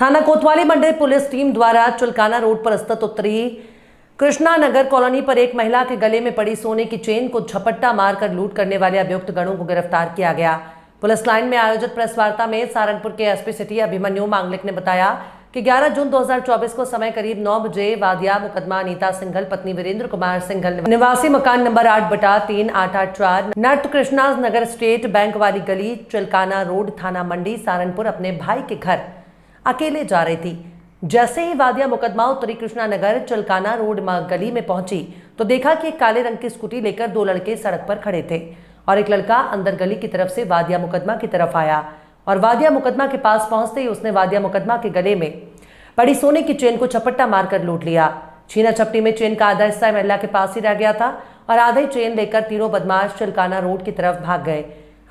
थाना कोतवाली मंडल police team द्वारा चुलकाना रोड पर स्थित उत्तरी कृष्णा नगर कॉलोनी पर एक महिला के गले में पड़ी सोने की चेन को झपट्टा मारकर लूट करने वाले अभियुक्त गणों को गिरफ्तार किया गया। पुलिस लाइन में आयोजित प्रेस वार्ता में सहारनपुर के एसपी सिटी अभिमन्यु मांगलिक ने बताया कि 11 जून 2024 को समय करीब 9 बजे वादिया मुकदमा अनीता सिंघल पत्नी वीरेंद्र कुमार सिंघल निवासी मकान नंबर 8/3884 नट कृष्णा नगर स्टेट बैंक वाली गली चुलकाना रोड थाना मंडी सहारनपुर अपने भाई के घर अकेले जा रही थी। जैसे ही वादिया मुकदमा उत्तरी कृष्णा नगर चुलकाना रोड गली में पहुंची तो देखा कि एक काले रंग की स्कूटी लेकर दो लड़के सड़क पर खड़े थे और एक लड़का अंदर गली की तरफ से वादिया मुकदमा की तरफ आया और वादिया मुकदमा के पास पहुंचते ही उसने वादिया मुकदमा के गले में पड़ी सोने की चेन को झपट्टा मारकर लूट लिया। छीना झपटी में चेन का आधा हिस्सा महिला के पास ही रह गया था और आधी चेन लेकर तीनों बदमाश चुलकाना रोड की तरफ भाग गए।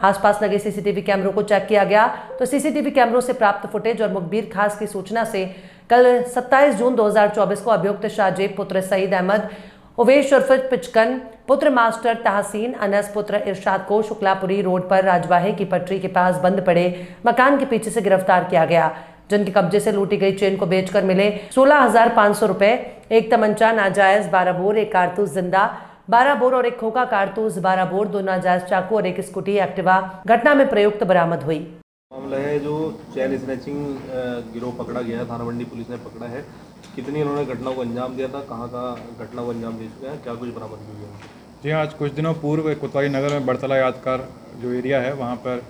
आसपास लगे सीसीटीवी कैमरों को चेक किया गया तो सीसीटीवी कैमरों से प्राप्त फुटेज और मुखबिर खास की सूचना से कल 27 जून 2024 को अभियुक्त शाहजेब पुत्र सईद अहमद उवेश उर्फ पिचकन पुत्र मास्टर तहसीन अनस पुत्र इरशाद को शुक्लापुरी रोड पर राजवाहे की पटरी के पास बंद पड़े मकान के पीछे से गिरफ्तार किया गया, जिनके कब्जे से लूटी गई चेन को बेचकर मिले 16,500 रुपए, एक तमंचा नाजायज 12 बोर, एक कारतूस जिंदा 12 बोर और एक खोखा कारतूस 12 बोर, 2 नाजायज चाकू और एक स्कूटी एक्टिवा घटना में प्रयुक्त बरामद हुई। मामला है जो चैन स्नैचिंग गिरोह पकड़ा गया है, थाना मंडी पुलिस ने पकड़ा है। कितनी इन्होंने घटना को अंजाम दिया था, कहाँ घटना को अंजाम दे चुके हैं, क्या कुछ बरामद हुई है? जी हाँ, आज कुछ दिनों पूर्व कोतवाली नगर में बड़तला यादगार जो एरिया है वहाँ पर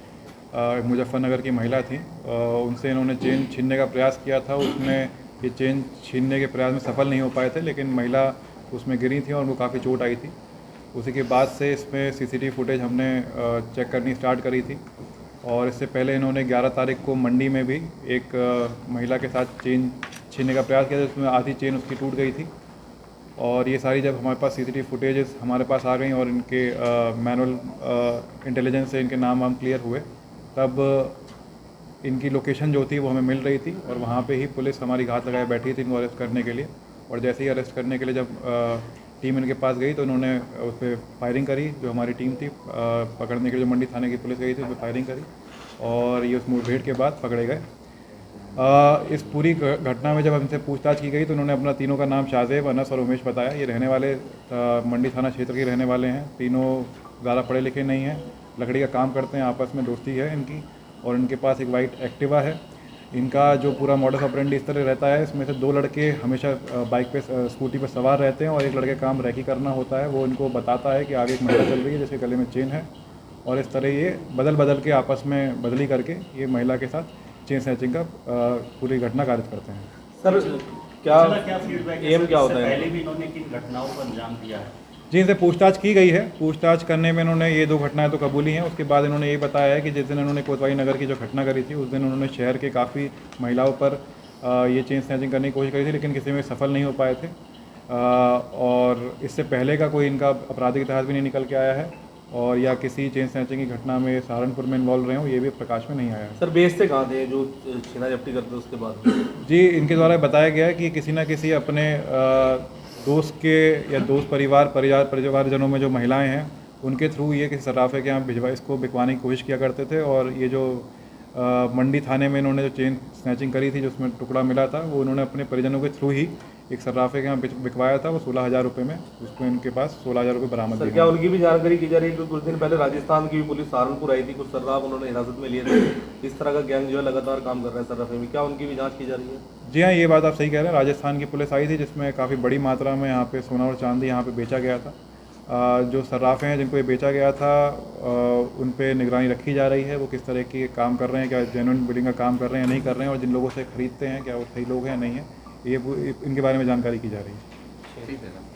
मुजफ्फरनगर की महिला थी, उनसे इन्होंने चेन छीनने का प्रयास किया था। उसमें ये चेन छीनने के प्रयास में सफल नहीं हो पाए थे, लेकिन महिला उसमें गिरी थी और उनको काफ़ी चोट आई थी। उसी के बाद से इसमें सीसीटीवी फुटेज हमने चेक करनी स्टार्ट करी थी और इससे पहले इन्होंने 11 तारीख को मंडी में भी एक महिला के साथ चेन छीनने का प्रयास किया था, जिसमें आधी चेन उसकी टूट गई थी। और ये सारी जब हमारे पास सीसीटीवी फुटेजेस हमारे पास आ गई और इनके मैनुअल इंटेलिजेंस से इनके नाम वाम क्लियर हुए, तब इनकी लोकेशन जो थी वो हमें मिल रही थी और वहाँ पे ही पुलिस हमारी घात लगाए बैठी थी इनको अरेस्ट करने के लिए। और जैसे ही अरेस्ट करने के लिए जब टीम इनके पास गई तो इन्होंने उस पर फायरिंग करी। जो हमारी टीम थी पकड़ने के लिए जो मंडी थाने की पुलिस गई थी उस पर फायरिंग करी और ये उस मुठभेड़ के बाद पकड़े गए। इस पूरी घटना में जब हमसे पूछताछ की गई तो उन्होंने अपना तीनों का नाम शाहजेब, अनस और उमेश बताया। ये रहने वाले मंडी थाना क्षेत्र के रहने वाले हैं। तीनों ज़्यादा पढ़े लिखे नहीं हैं, लकड़ी का काम करते हैं, आपस में दोस्ती है इनकी और इनके पास एक वाइट एक्टिवा है। इनका जो पूरा मॉडस ऑपरेंडी इस तरह रहता है, इसमें से 2 लड़के हमेशा बाइक पे स्कूटी पर सवार रहते हैं और एक लड़के काम रैकी करना होता है। वो इनको बताता है कि आगे एक महिला चल रही है जिसके गले में चेन है और इस तरह ये बदल के आपस में बदली करके ये महिला के साथ चेन स्नैचिंग का पूरी घटना कारित करते हैं। सर क्या एम क्या होता है? पहले भी इन्होंने किन घटनाओं को अंजाम दिया है? जी, इनसे पूछताछ की गई है। पूछताछ करने में इन्होंने ये 2 घटनाएं तो कबूली हैं। उसके बाद इन्होंने ये बताया है कि जिस दिन इन्होंने कोतवाली नगर की जो घटना करी थी उस दिन उन्होंने शहर के काफ़ी महिलाओं पर ये चेन स्नैचिंग करने की कोशिश करी थी, लेकिन किसी में सफल नहीं हो पाए थे। और इससे पहले का कोई इनका आपराधिक इतिहास भी नहीं निकल के आया है और या किसी चेन स्नैचिंग की घटना में सहारनपुर में इन्वॉल्व रहे हों, ये भी प्रकाश में नहीं आया है। सर बेचते कहाँ थे जो छीना झपटी करते उसके बाद? जी, इनके द्वारा बताया गया है कि किसी न किसी अपने दोस्त के या दोस्त परिवारजनों में जो महिलाएं हैं उनके थ्रू ये किसी सर्राफे के यहाँ इसको बिकवाने की कोशिश किया करते थे। और ये जो मंडी थाने में इन्होंने जो चेन स्नैचिंग करी थी जिसमें टुकड़ा मिला था वो उन्होंने अपने परिजनों के थ्रू ही एक सर्राफे के यहाँ बिकवाया था। वो 16,000 रुपये में उसको इनके पास 16,000 रुपये बरामद किया। क्या उनकी भी जानकारी की जा रही है कि कुछ दिन पहले राजस्थान की भी पुलिस सहारनपुर आई थी, कुछ सर्राफ उन्होंने हिरासत में लिए थे, इस तरह का गैंग जो है लगातार काम कर रहा है सर्राफे में, क्या उनकी भी जाँच की जा रही है? जी हाँ, ये बात आप सही कह रहे हैं। राजस्थान की पुलिस आई थी जिसमें काफ़ी बड़ी मात्रा में यहाँ पे सोना और चांदी यहाँ पे बेचा गया था। जो सर्राफे हैं जिनको ये बेचा गया था उन पे निगरानी रखी जा रही है। वो किस तरह के काम कर रहे हैं, क्या जेन्युइन बिलिंग का काम कर रहे हैं या नहीं कर रहे हैं, और जिन लोगों से खरीदते हैं क्या वो सही लोग हैं या नहीं है, ये इनके बारे में जानकारी की जा रही है। ठीक है।